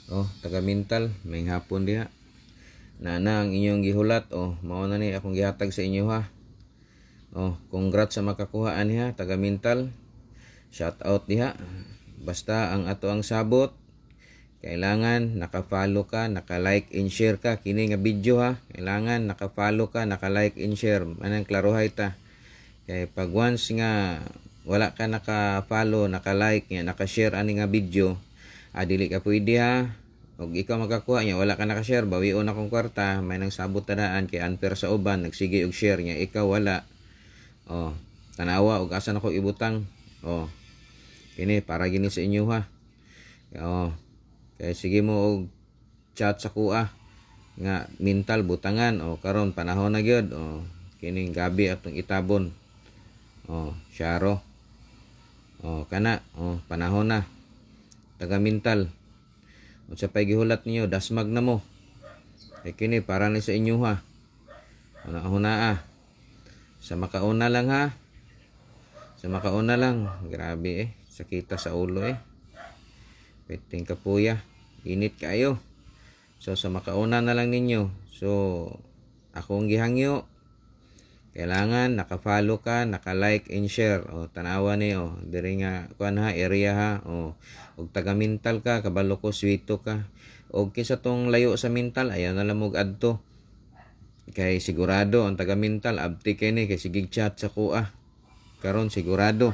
Taga mental, may hapon diha. Na ang inyong gihulat, mao na ni akong gihatag sa inyo ha. Congrats sa makakuhaan niya, taga mental. Shout out diha. Basta ang ato ang sabot, kailangan naka-follow ka, naka-like and share ka kini nga video ha. Kailangan naka-follow ka, naka-like and share. Manang klaruhay ta. Kay pag once nga wala ka naka-follow, naka-like, naka-share ani nga video, dili ka pwede ha. Og ikaw makakuha niya, wala ka naka-share, bawion akong kwarta, may nang sabot tadaan kay unfair sa uban, nagsige og share niya, ikaw wala. Tanawa og asa nako ibutang. Kini para gini sa inyo ha. Kay sige mo og chat sa kuha nga mental butangan karon panahon na gyud. Kining gabi atong itabon. Syaro. Kana panahon na. Taga mental. Unsa pay gihulat niyo, dasmag na mo. Kini para ni sa inyo ha. Una sa makauna lang ha. Sa makauna lang. Grabe sakita sa ulo Peting kapuya. Init kayo. So sa makauna na lang ninyo. So akong gihangyo. Kailangan naka-follow ka, naka-like and share. Tanawa ni diri nga kuan ha, area ha. Og taga mental ka, kabalo ko swito ka. Og kinsa tong layo sa mental, ayaw na lang mog adto. Kay sigurado ang taga mental abti kini kay sigig chat sa kuha. Karon sigurado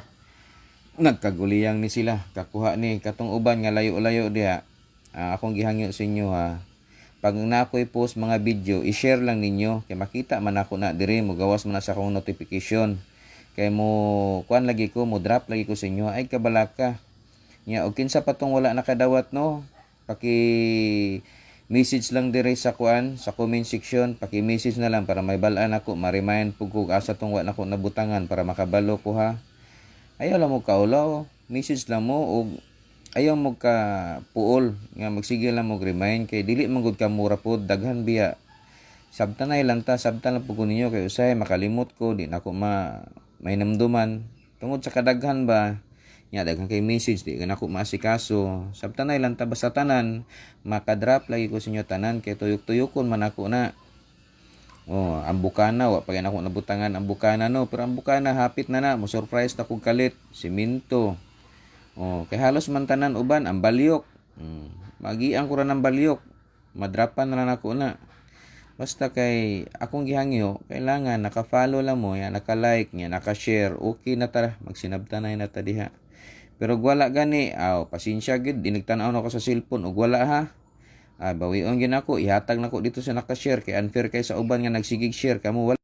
nagkaguliyang ni sila, kakuha ni katong uban nga layo-layo diha. Akong gihangyo sa inyo ha. Pag na ako'y post mga video, i-share lang ninyo. Kaya makita man ako na diri mo gawas man sa akong notification. Kaya mo kuan lagi ko, mo drop lagi ko sa inyo. Ay kabalaka. Nya og kinsa pa tong wala nakadawat no? Message lang diri sa kuan, sa comment section, message na lang para may balaan ako, ma-remind pug kog asa tong wala nako nabutangan para makabalo ko ha. Ayaw lang mo kaulaw, message lang mo og ayaw mo ka puol nga magsige lang mo remind kay dili man gud ka mura pod daghan biya sabtanay lang sabtan lang pud ko ninyo kay usay makalimot ko di nako may namduman tungod sa kadaghan ba nya daghan kay message di nako maasikaso sabtanay lang basta tanan makadrop lagi ko sa inyo tanan kay tuyok-tuyokon man ako na ang bukana wa pa gyud ako nabutangan ang bukana no pero ang bukana hapit na mo surprise ta kog kalit simento. Kay halos man tanan uban ang balyok. Magiang ko ra ng balyok. Madrapan na lang ako na. Basta kay akong gihangyo, kailangan naka-follow lang mo, naka-like, naka-share, okay na ta, magsinabtanay na ta diha. Pero wala gani, pasensya gid, dinigtanaw na ako sa cellphone ug wala ha. Bawion gid nako, ihatag nako dito sa naka-share kay unfair kay sa uban nga nagsigig share kamo wala